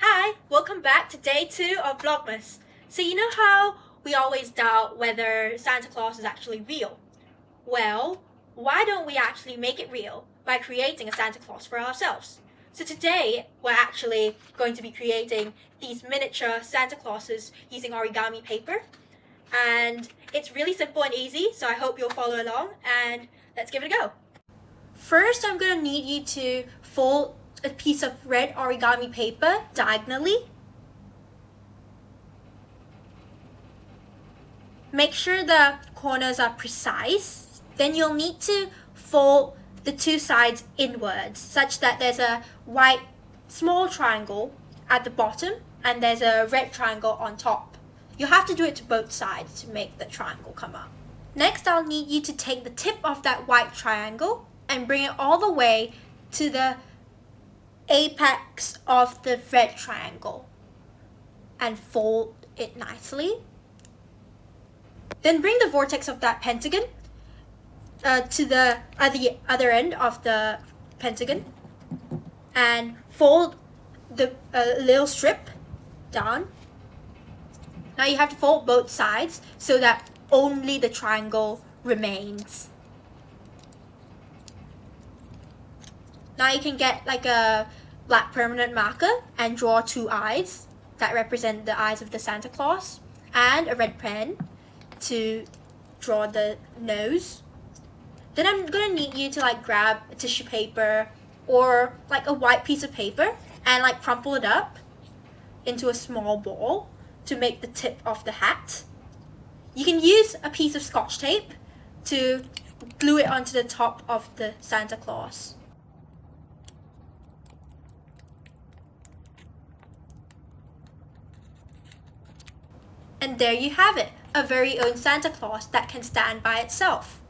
Hi, welcome back to day 2 of Vlogmas. So you know how we always doubt whether Santa Claus is actually real? Well, why don't we actually make it real by creating a Santa Claus for ourselves? So today we're actually going to be creating these miniature Santa Clauses using origami paper. And it's really simple and easy, so I hope you'll follow along and let's give it a go. First, I'm going to need you to fold a piece of red origami paper diagonally. Make sure the corners are precise. Then you'll need to fold the two sides inwards such that there's a white small triangle at the bottom and there's a red triangle on top. You have to do it to both sides to make the triangle come up. Next, I'll need you to take the tip of that white triangle and bring it all the way to the apex of the red triangle and fold it nicely. Then bring the vortex of that pentagon to the other end of the pentagon and fold the little strip down. Now you have to fold both sides so that only the triangle remains. Now you can get like a black permanent marker and draw two eyes that represent the eyes of the Santa Claus, and a red pen to draw the nose. Then I'm gonna need you to grab a tissue paper or a white piece of paper and crumple it up into a small ball to make the tip of the hat. You can use a piece of Scotch tape to glue it onto the top of the Santa Claus. And there you have it, a very own Santa Claus that can stand by itself.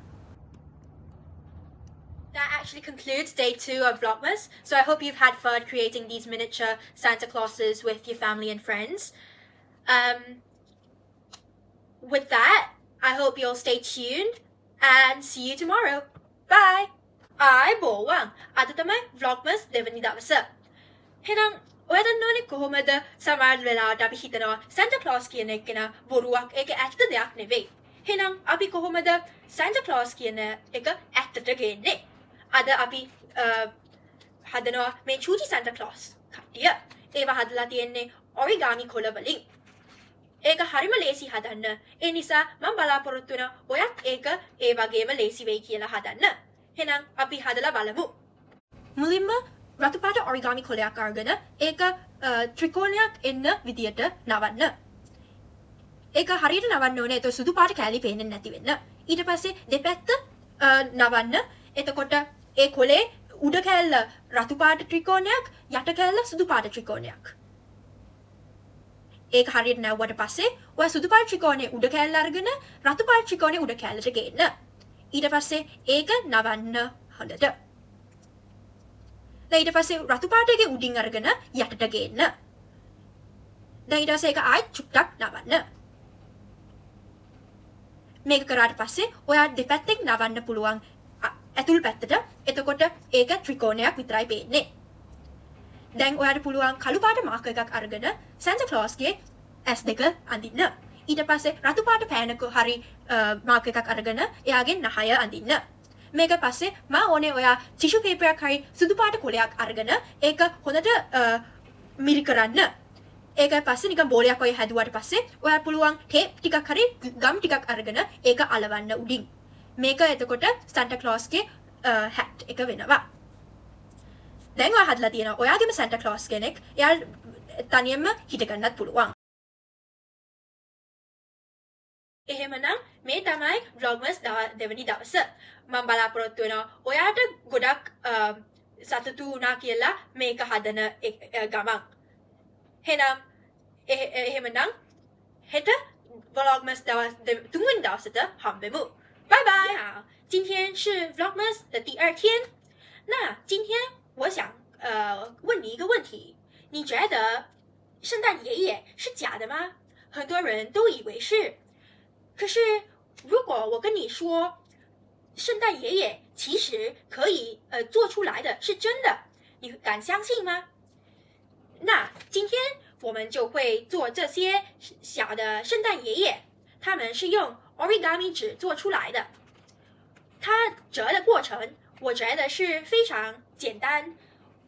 That actually concludes day 2 of Vlogmas, so I hope you've had fun creating these miniature Santa Clauses with your family and friends. With that, I hope you'll stay tuned and see you tomorrow. Bye! ආයුබෝවන් අද තමයි Vlogmas දෙවනි දවස. එහෙනම් ඔය දන්නවනේ කොහොමද සමහර වෙලාවට අපි හිතනවා Santa Claus කියන එක න බොරුවක් ඒක ඇත්ත දෙයක් නෙවෙයි. එහෙනම් අපි කොහොමද Santa Claus කියන එක ඇත්තට ගේන්නේ? අද අපි හදනවා මේ චූටි Santa Claus කට්ටිය. ඒවා හදලා තියෙන්නේ origami කොළ වලින්. ඒක හරිම ලේසි හදන්න. ඒ නිසා මම බලාපොරොත්තු වෙනවා ඔයත් ඒක ඒ වගේම ලේසි වෙයි කියලා හදන්න. එහෙනම් අපි හදලා බලමු. මුලින්ම රතු පාට origami කොළයක් අරගෙන ඒක ත්‍රිකෝණයක් එන්න විදියට නවන්න. ඒක හරියට නවන්න ඕනේ. ඒක සුදු පාට කැලි පේන්නේ නැති වෙන්න. ඊට පස්සේ දෙපැත්ත නවන්න. එතකොට ඒ කොළේ උඩ කැල්ල රතු පාට ත්‍රිකෝණයක්, යට කැල්ල සුදු පාට ත්‍රිකෝණයක්. ඒක හරියට නැවුවට පස්සේ ඔය සුදු පාට ත්‍රිකෝණයේ උඩ කැල්ල අරගෙන රතු පාට ත්‍රිකෝණයේ උඩ කැල්ලට ගේන්න. ඊට පස්සේ ඒක නවන්න හොඳට. දැන් ඊට පස්සේ රතු පාට එකේ උඩින් අරගෙන යටට ගේන්න. දැන් ඊට පස්සේ ඒක ආයෙත් චුට්ටක් නවන්න. මේක කරාට පස්සේ ඔයා දෙපැත්තෙන් නවන්න පුළුවන් ඇතුල් පැත්තට. එතකොට ඒක ත්‍රිකෝණයක් විතරයි පේන්නේ. දැන් ඔයාට පුළුවන් කළු පාට මාකර් එකක් අරගෙන Santa Clausගේ ඇස් දෙක අඳින්න. ඊට පස්සේ රතු පාට පෑනක හරි මාකර් එකක් අරගෙන එයාගේ නහය අඳින්න. මේක පස්සේ මම ඕනේ ඔයා ටිෂු පේපර් එකක් හරි සුදු පාට කොලයක් අරගෙන ඒක හොඳට මිරි කරන්න. ඒක පස්සේ නිකන් බෝලයක් ඔය හැදුවාට පස්සේ ඔයා පුළුවන් ටේප් ටිකක් හරි ගම් ටිකක් අරගෙන ඒක අලවන්න උඩින්. මේක එතකොට Santa Clausගේ hat එක වෙනවා. දැන් ඔයා හදලා තියෙනවා ඔයාගේම Santa Claus කෙනෙක්. එයා තනියම හිටගන්නත් පුළුවන්. එහෙමනම් මේ තමයි Vlogmas දෙවනි දවස. මම බලාපොරොත්තු වෙනවා ඔයාට ගොඩක් සතුටු වුණා කියලා මේක හදන ගමන්. එහෙමනම් හෙට Vlogmas තුන්වෙනි දවසට හම්බෙමු. Bye bye! 今天是 Vlogmas 的第2天。那今天我想问你一个问题，你觉得圣诞爷爷是假的吗？很多人都以为是。可是如果我跟你说圣诞爷爷其实可以做出来的是真的，你敢相信吗？那今天我们就会做这些小的圣诞爷爷，他们是用 origami 纸做出来的。它折的过程，我觉得是非常简单。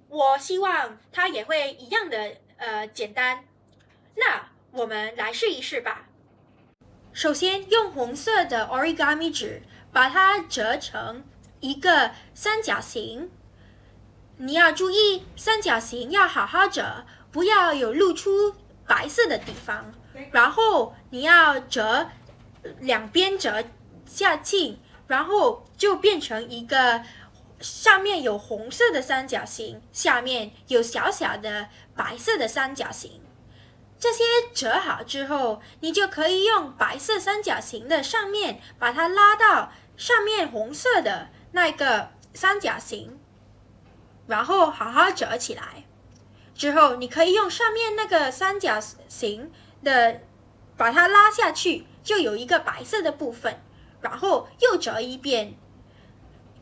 我希望它也会一样的简单。那我们来试一试吧。首先用红色的 origami 纸把它折成一个三角形。你要注意，三角形要好好折，不要有露出白色的地方。然后你要折两边折下去，然后就变成一个上面有红色的三角形，下面有小小的白色的三角形。这些折好之后，你就可以用白色三角形的上面把它拉到上面红色的那个三角形，然后好好折起来。之后你可以用上面那个三角形的把它拉下去，就有一个白色的部分，然后又折一遍。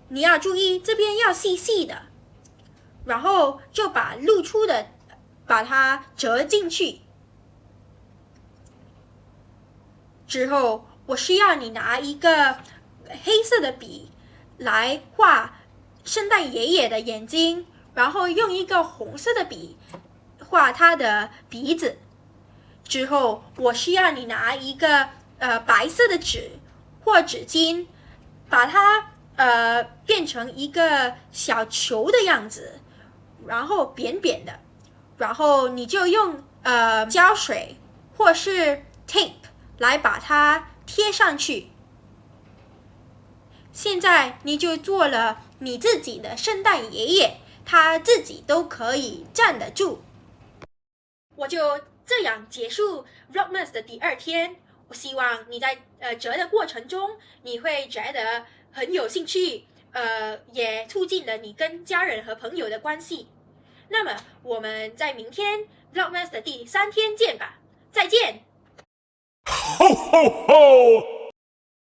你要注意这边要细细的，然后就把露出的把它折进去。之后我需要你拿一个黑色的笔来画圣诞爷爷的眼睛，然后用一个红色的笔画他的鼻子。之后我需要你拿一个白色的纸或纸巾，把它变成一个小球的样子，然后扁扁的，然后你就用胶水或是 tape 来把它贴上去。现在你就做了你自己的圣诞爷爷，他自己都可以站得住。我就这样结束 Vlogmas 的第2天。我希望你在折的过程中，你会觉得很有兴趣，也促进了你跟家人和朋友的关系。那么我们在明天 Vlogmas 的第3天见吧，再见。Ho ho ho!